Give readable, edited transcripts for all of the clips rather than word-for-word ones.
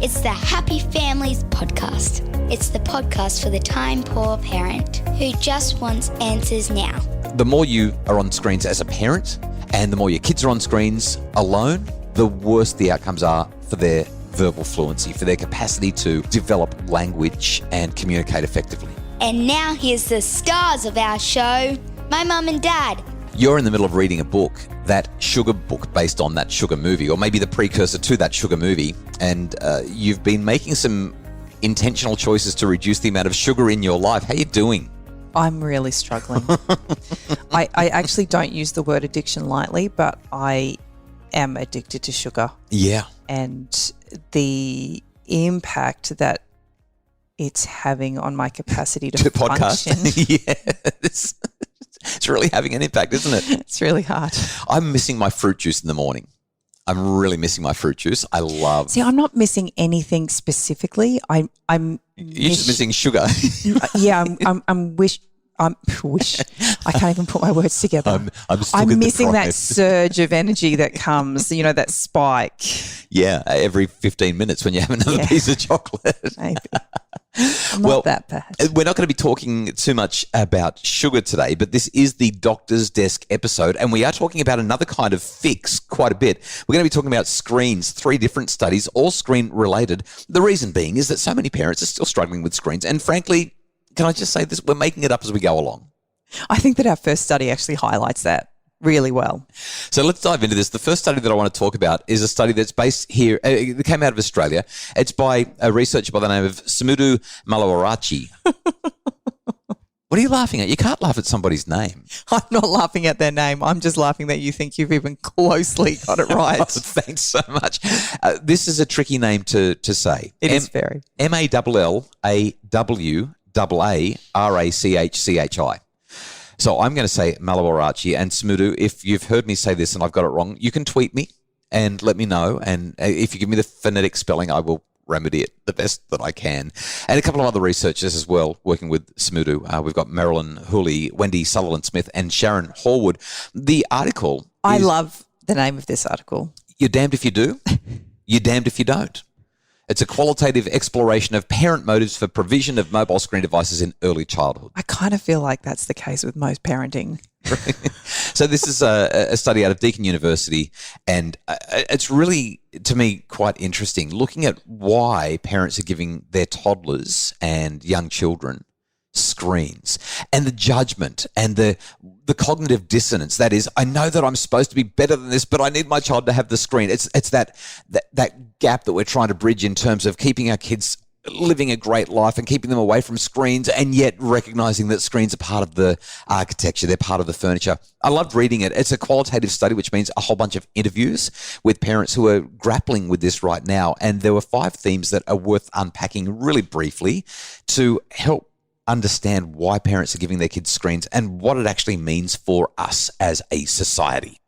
It's the Happy Families podcast. It's the podcast for the time-poor parent who just wants answers now. The more you are on screens as a parent and the more your kids are on screens alone, the worse the outcomes are for their verbal fluency, for their capacity to develop language and communicate effectively. And now here's the stars of our show, my mum and dad. You're in the middle of reading a book, that Sugar book based on that Sugar movie, or maybe the precursor to that Sugar movie, and you've been making some intentional choices to reduce the amount of sugar in your life. How are you doing? I'm really struggling. I actually don't use the word addiction lightly, but I am addicted to sugar. Yeah. And the impact that it's having on my capacity to podcast. function. Yes. It's really having an impact, isn't it? It's really hard. I'm missing my fruit juice in the morning. I'm really missing my fruit juice. I love. See, I'm not missing anything specifically. I'm You're just missing sugar. Yeah, I'm wish. I can't even put my words together. I'm missing that surge of energy that comes, that spike. Yeah, every 15 minutes when you have another piece of chocolate. Maybe. I'm not that bad. We're not going to be talking too much about sugar today, but this is the Doctor's Desk episode, and we are talking about another kind of fix quite a bit. We're going to be talking about screens, 3 different studies, all screen related. The reason being is that so many parents are still struggling with screens, and frankly, can I just say this? We're making it up as we go along. I think that our first study actually highlights that really well. So let's dive into this. The first study that I want to talk about is a study that's based here. It came out of Australia. It's by a researcher by the name of Sumudu Malawarachi. What are you laughing at? You can't laugh at somebody's name. I'm not laughing at their name. I'm just laughing that you think you've even closely got it right. Oh, thanks so much. This is a tricky name to say. It is very. Malawarachi. So I'm going to say Malawarachi, and Sumudu, if you've heard me say this and I've got it wrong, you can tweet me and let me know. And if you give me the phonetic spelling, I will remedy it the best that I can. And a couple of other researchers as well working with Sumudu. We've got Marilyn Hooley, Wendy Sutherland-Smith, and Sharon Horwood. The article I love the name of this article. You're damned if you do, you're damned if you don't. It's a qualitative exploration of parent motives for provision of mobile screen devices in early childhood. I kind of feel like that's the case with most parenting. So this is a study out of Deakin University, and it's really, to me, quite interesting, looking at why parents are giving their toddlers and young children screens, and the judgment and the cognitive dissonance. That is, I know that I'm supposed to be better than this, but I need my child to have the screen. It's that gap that we're trying to bridge in terms of keeping our kids living a great life and keeping them away from screens, and yet recognizing that screens are part of the architecture, they're part of the furniture. I loved reading it. It's a qualitative study, which means a whole bunch of interviews with parents who are grappling with this right now, and there were 5 themes that are worth unpacking really briefly to help understand why parents are giving their kids screens and what it actually means for us as a society.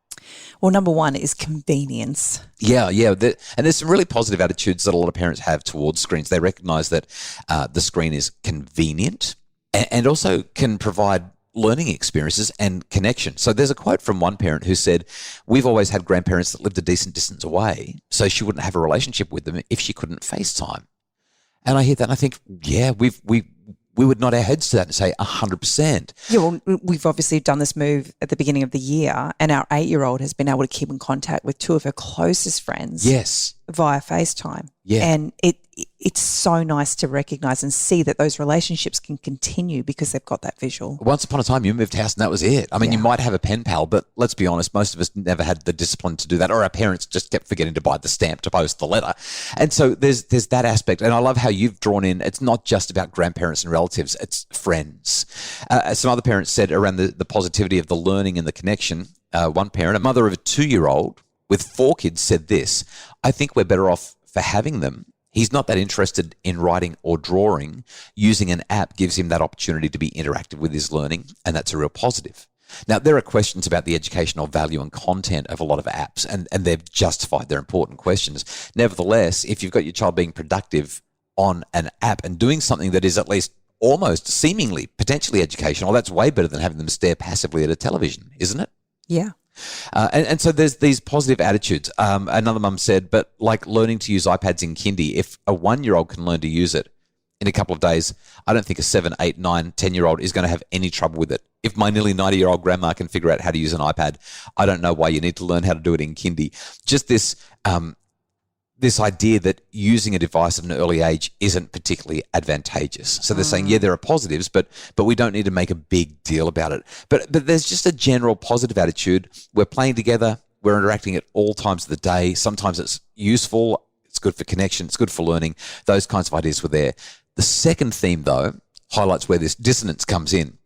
Well, number 1 is convenience. Yeah. And there's some really positive attitudes that a lot of parents have towards screens. They recognize that the screen is convenient and also can provide learning experiences and connection. So there's a quote from one parent who said, "We've always had grandparents that lived a decent distance away, so she wouldn't have a relationship with them if she couldn't FaceTime." And I hear that and I think, yeah, we would nod our heads to that and say 100%. Yeah, well, we've obviously done this move at the beginning of the year, and our 8-year-old has been able to keep in contact with 2 of her closest friends. Yes. Via FaceTime. Yeah. And it's so nice to recognise and see that those relationships can continue because they've got that visual. Once upon a time, you moved house and that was it. I mean, you might have a pen pal, but let's be honest, most of us never had the discipline to do that, or our parents just kept forgetting to buy the stamp to post the letter. And so there's that aspect. And I love how you've drawn in, it's not just about grandparents and relatives, it's friends. Some other parents said around the positivity of the learning and the connection. One parent, a mother of a 2-year-old with 4 kids, said this: "I think we're better off for having them. He's not that interested in writing or drawing. Using an app gives him that opportunity to be interactive with his learning, and that's a real positive." Now, there are questions about the educational value and content of a lot of apps, and they've justified. They're important questions. Nevertheless, if you've got your child being productive on an app and doing something that is at least almost seemingly potentially educational, that's way better than having them stare passively at a television, isn't it? Yeah. And so there's these positive attitudes. Another mum said, but like learning to use iPads in kindy, if a 1-year-old can learn to use it in a couple of days, I don't think a 7, 8, 9, 10-year-old is going to have any trouble with it. If my nearly 90-year-old grandma can figure out how to use an iPad, I don't know why you need to learn how to do it in kindy. Just this this idea that using a device at an early age isn't particularly advantageous. So they're saying, yeah, there are positives, but we don't need to make a big deal about it. But there's just a general positive attitude. We're playing together. We're interacting at all times of the day. Sometimes it's useful. It's good for connection. It's good for learning. Those kinds of ideas were there. The second theme, though, highlights where this dissonance comes in.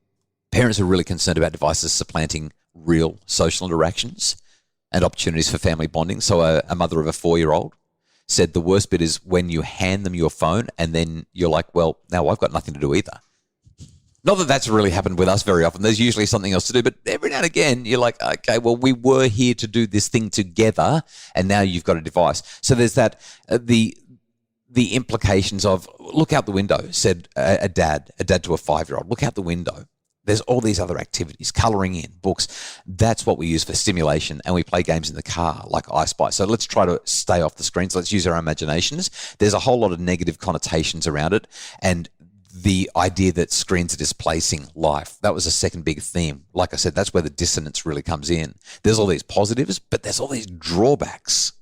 Parents are really concerned about devices supplanting real social interactions and opportunities for family bonding. So a mother of a 4-year-old said the worst bit is when you hand them your phone and then you're like, well, now I've got nothing to do either. Not that that's really happened with us very often. There's usually something else to do, but every now and again you're like, okay, well, we were here to do this thing together and now you've got a device. So there's that, the implications of look out the window, said a dad to a 5-year-old, look out the window. There's all these other activities, colouring in, books. That's what we use for stimulation, and we play games in the car like I Spy. So let's try to stay off the screens. Let's use our imaginations. There's a whole lot of negative connotations around it, and the idea that screens are displacing life. That was a second big theme. Like I said, that's where the dissonance really comes in. There's all these positives, but there's all these drawbacks.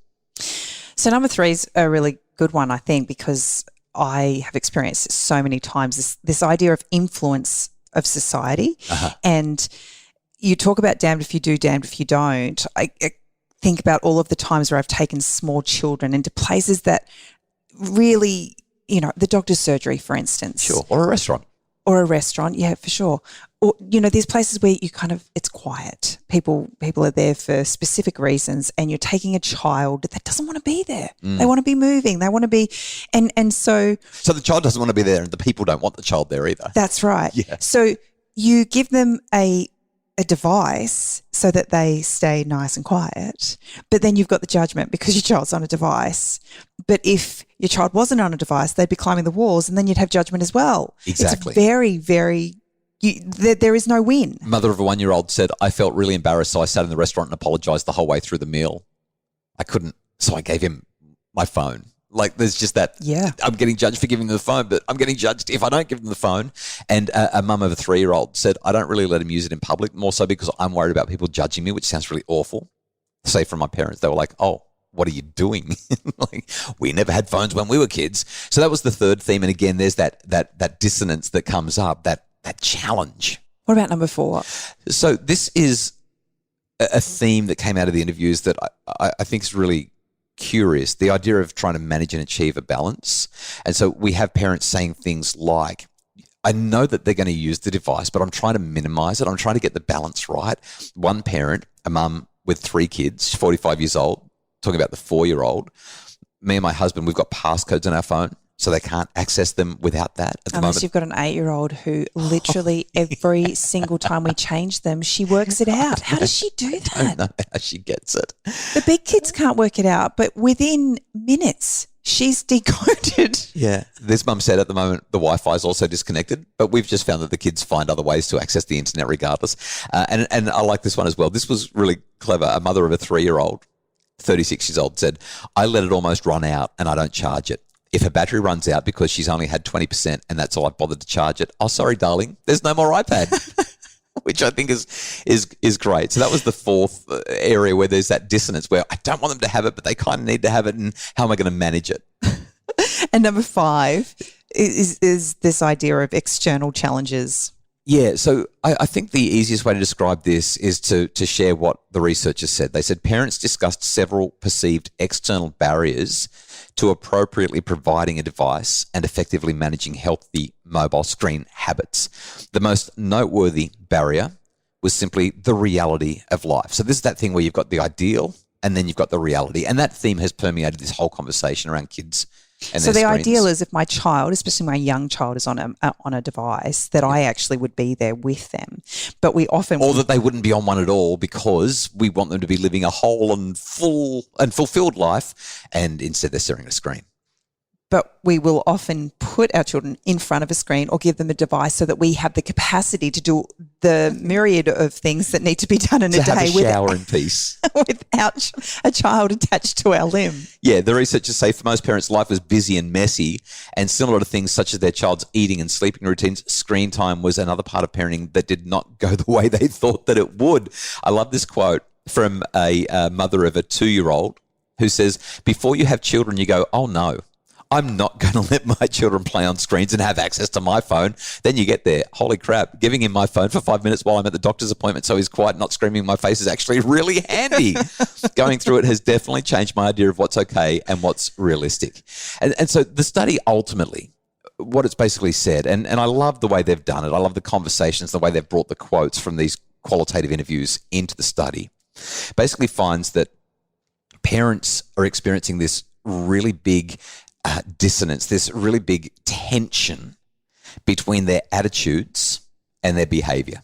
So number 3 is a really good one, I think, because I have experienced it so many times, this idea of influence of society. And you talk about damned if you do, damned if you don't. I think about all of the times where I've taken small children into places that really, the doctor's surgery, for instance. Sure. Or a restaurant. Yeah, for sure. Or, there's places where you it's quiet. People are there for specific reasons, and you're taking a child that doesn't want to be there. They want to be moving. They want to be, and so. So the child doesn't want to be there and the people don't want the child there either. That's right. Yeah. So you give them a device so that they stay nice and quiet, but then you've got the judgment because your child's on a device. But if your child wasn't on a device, they'd be climbing the walls and then you'd have judgment as well. Exactly. It's very, very, there is no win. Mother of a 1-year-old said, I felt really embarrassed, so I sat in the restaurant and apologised the whole way through the meal. I couldn't, so I gave him my phone. Like there's just that, I'm getting judged for giving them the phone, but I'm getting judged if I don't give them the phone. And a mum of a 3-year-old said, I don't really let him use it in public, more so because I'm worried about people judging me, which sounds really awful. Say from my parents, they were like, oh, what are you doing? Like we never had phones when we were kids. So that was the third theme. And again, there's that dissonance that comes up, that challenge. What about number 4? So this is a theme that came out of the interviews that I think is really curious, the idea of trying to manage and achieve a balance. And so we have parents saying things like, I know that they're going to use the device, but I'm trying to minimize it. I'm trying to get the balance right. One parent, a mum with 3 kids, 45 years old, talking about the 4-year-old, me and my husband, we've got passcodes on our phone, so they can't access them without that at the moment. Unless you've got an 8-year-old who literally every single time we change them, she works it out. How does she do that? I don't know how she gets it. The big kids can't work it out, but within minutes, she's decoded. Yeah. This mum said at the moment the Wi-Fi is also disconnected, but we've just found that the kids find other ways to access the internet regardless. And I like this one as well. This was really clever. A mother of a 3-year-old, 36 years old, said, I let it almost run out and I don't charge it. If her battery runs out because she's only had 20% and that's all I bothered to charge it, oh, sorry, darling, there's no more iPad, which I think is great. So that was the 4th area where there's that dissonance where I don't want them to have it, but they kind of need to have it, and how am I going to manage it? And number 5 is this idea of external challenges. Yeah, so I think the easiest way to describe this is to share what the researchers said. They said parents discussed several perceived external barriers to appropriately providing a device and effectively managing healthy mobile screen habits. The most noteworthy barrier was simply the reality of life. So this is that thing where you've got the ideal and then you've got the reality. And that theme has permeated this whole conversation around kids and so their the screens. ideal is if my child, especially my young child, is on a device, that I actually would be there with them. But we often... Or that they wouldn't be on one at all because we want them to be living a whole and full and fulfilled life, and instead they're staring at a screen. but we will often put our children in front of a screen or give them a device so that we have the capacity to do the myriad of things that need to be done in a day. To have a shower in peace. Without a child attached to our limb. Yeah, the researchers say for most parents, life was busy and messy, and similar to things such as their child's eating and sleeping routines, screen time was another part of parenting that did not go the way they thought that it would. I love this quote from a mother of a 2-year-old who says, before you have children, you go, oh no, I'm not going to let my children play on screens and have access to my phone. Then you get there, holy crap, giving him my phone for 5 minutes while I'm at the doctor's appointment so he's quiet, not screaming in my face is actually really handy. Going through it has definitely changed my idea of what's okay and what's realistic. And so the study ultimately, what it's basically said, and I love the way they've done it. I love the conversations, the way they've brought the quotes from these qualitative interviews into the study, basically finds that parents are experiencing this really big dissonance, this really big tension between their attitudes and their behavior,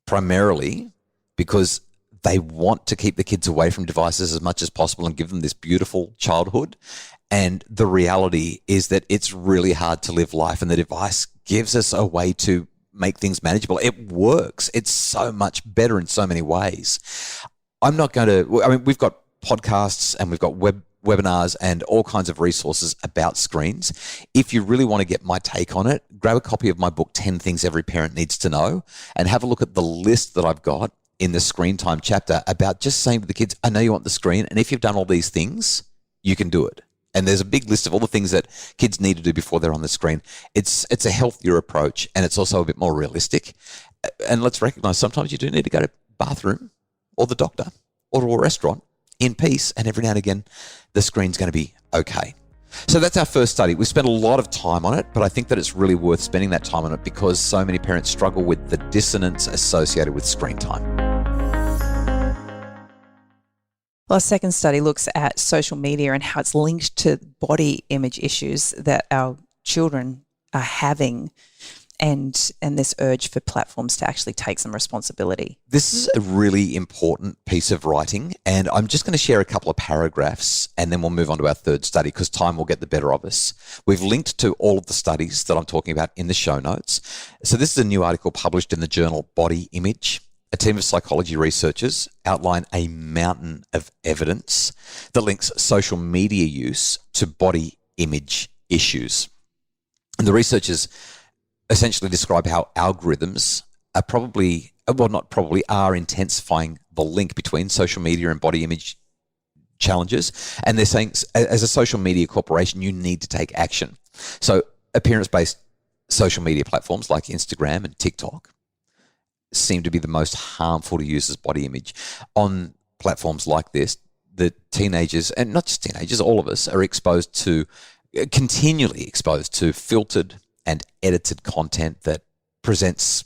primarily because they want to keep the kids away from devices as much as possible and give them this beautiful childhood. And the reality is that it's really hard to live life, and the device gives us a way to make things manageable. It works. It's so much better in so many ways. We've got podcasts and we've got webinars and all kinds of resources about screens. If you really want to get my take on it, grab a copy of my book, 10 Things Every Parent Needs to Know, and have a look at the list that I've got in the screen time chapter about just saying to the kids, I know you want the screen, and if you've done all these things, you can do it. And there's a big list of all the things that kids need to do before they're on the screen. It's a healthier approach, and it's also a bit more realistic. And let's recognize sometimes you do need to go to the bathroom or the doctor or to a restaurant in peace, and every now and again, the screen's going to be okay. So that's our first study. We spent a lot of time on it, but I think that it's really worth spending that time on it because so many parents struggle with the dissonance associated with screen time. Well, our second study looks at social media and how it's linked to body image issues that our children are having, and this urge for platforms to actually take some responsibility. This is a really important piece of writing, and I'm just going to share a couple of paragraphs and then we'll move on to our third study because time will get the better of us. We've linked to all of the studies that I'm talking about in the show notes. So this is a new article published in the journal Body Image. A team of psychology researchers outline a mountain of evidence that links social media use to body image issues. And the researchers essentially describe how algorithms are intensifying the link between social media and body image challenges. And they're saying, as a social media corporation, you need to take action. So appearance-based social media platforms like Instagram and TikTok seem to be the most harmful to users' body image. On platforms like this, the teenagers, and not just teenagers, all of us, are continually exposed to filtered and edited content that presents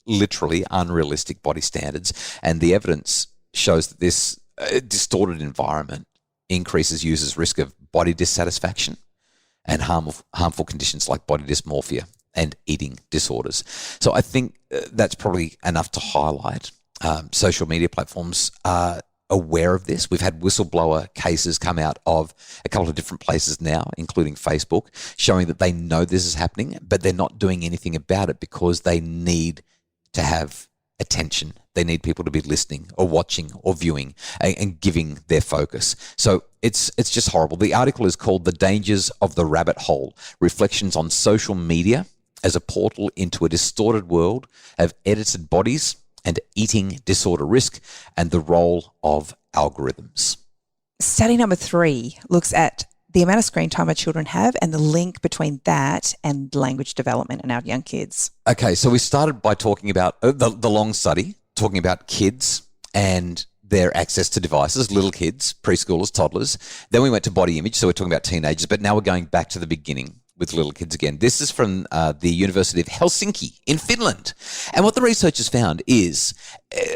literally unrealistic body standards. And the evidence shows that this distorted environment increases users' risk of body dissatisfaction and harmful conditions like body dysmorphia and eating disorders. So I think that's probably enough to highlight. Social media platforms are aware of this. We've had whistleblower cases come out of a couple of different places now, including Facebook, showing that they know this is happening, but they're not doing anything about it because they need to have attention. They need people to be listening or watching or viewing and giving their focus. So it's just horrible. The article is called The Dangers of the Rabbit Hole, Reflections on Social Media as a Portal into a Distorted World of Edited Bodies and Eating Disorder Risk and the Role of Algorithms. Study number 3 looks at the amount of screen time our children have and the link between that and language development in our young kids. Okay, so we started by talking about the long study, talking about kids and their access to devices, little kids, preschoolers, toddlers. Then we went to body image, so we're talking about teenagers, but now we're going back to the beginning with little kids again. This is from the University of Helsinki in Finland. And what the researchers found is,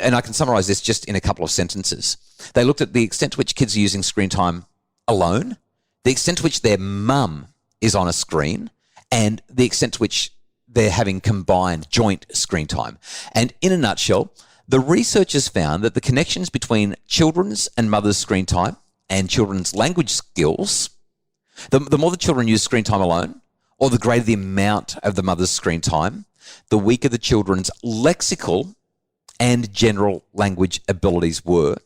and I can summarize this just in a couple of sentences, they looked at the extent to which kids are using screen time alone, the extent to which their mum is on a screen, and the extent to which they're having combined joint screen time. And in a nutshell, the researchers found that the connections between children's and mothers' screen time and children's language skills The more the children use screen time alone, or the greater the amount of the mother's screen time, the weaker the children's lexical and general language abilities were,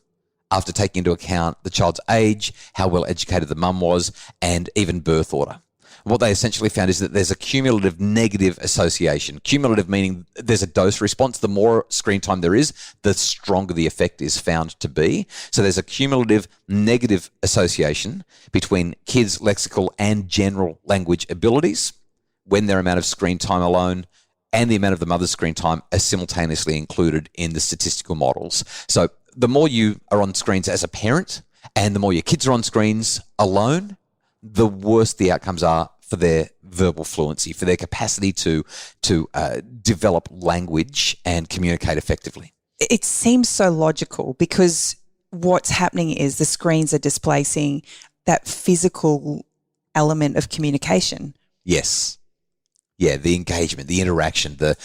after taking into account the child's age, how well educated the mum was, and even birth order. What they essentially found is that there's a cumulative negative association. Cumulative meaning there's a dose response. The more screen time there is, the stronger the effect is found to be. So there's a cumulative negative association between kids' lexical and general language abilities when their amount of screen time alone and the amount of the mother's screen time are simultaneously included in the statistical models. So the more you are on screens as a parent and the more your kids are on screens alone, the worse the outcomes are for their verbal fluency, for their capacity to develop language and communicate effectively. It seems so logical because what's happening is the screens are displacing that physical element of communication. Yes. Yeah, the engagement, the interaction, the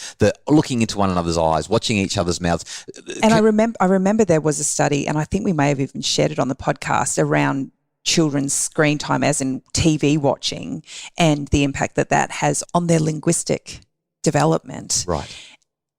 looking into one another's eyes, watching each other's mouths. And I remember there was a study, and I think we may have even shared it on the podcast, around children's screen time, as in TV watching, and the impact that has on their linguistic development. Right.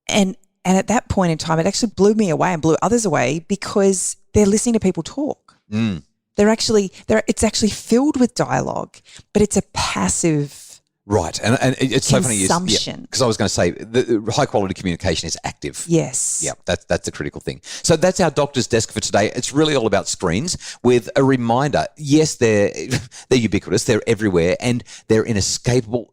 And at that point in time, it actually blew me away and blew others away because they're listening to people talk. Mm. It's actually filled with dialogue, but it's a passive. Right, and it's so funny. Consumption. Because I was going to say the high quality communication is active. Yes. Yeah, that's a critical thing. So that's our doctor's desk for today. It's really all about screens, with a reminder. Yes, they're ubiquitous. They're everywhere, and they're inescapable.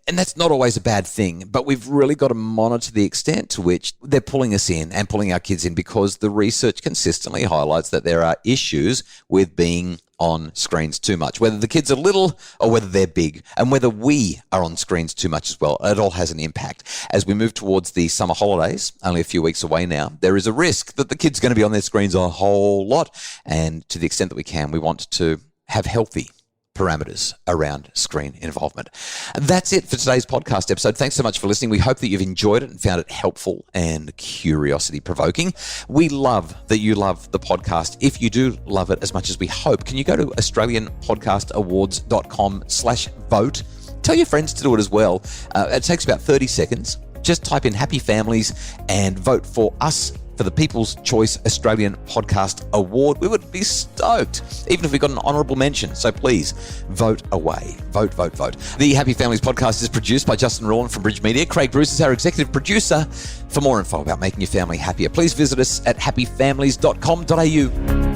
And that's not always a bad thing, but we've really got to monitor the extent to which they're pulling us in and pulling our kids in, because the research consistently highlights that there are issues with being on screens too much, whether the kids are little or whether they're big, and whether we are on screens too much as well. It all has an impact. As we move towards the summer holidays, only a few weeks away now, there is a risk that the kids are going to be on their screens a whole lot. And to the extent that we can, we want to have healthy parameters around screen involvement. That's it for today's podcast episode. Thanks so much for listening. We hope that you've enjoyed it and found it helpful and curiosity provoking. We love that you love the podcast. If you do love it as much as we hope, can you go to australianpodcastawards.com/vote? Tell your friends to do it as well. It takes about 30 seconds. Just type in Happy Families and vote for us for the People's Choice Australian Podcast Award. We would be stoked, even if we got an honourable mention. So please vote away. Vote, vote, vote. The Happy Families podcast is produced by Justin Rowland from Bridge Media. Craig Bruce is our executive producer. For more info about making your family happier, please visit us at happyfamilies.com.au.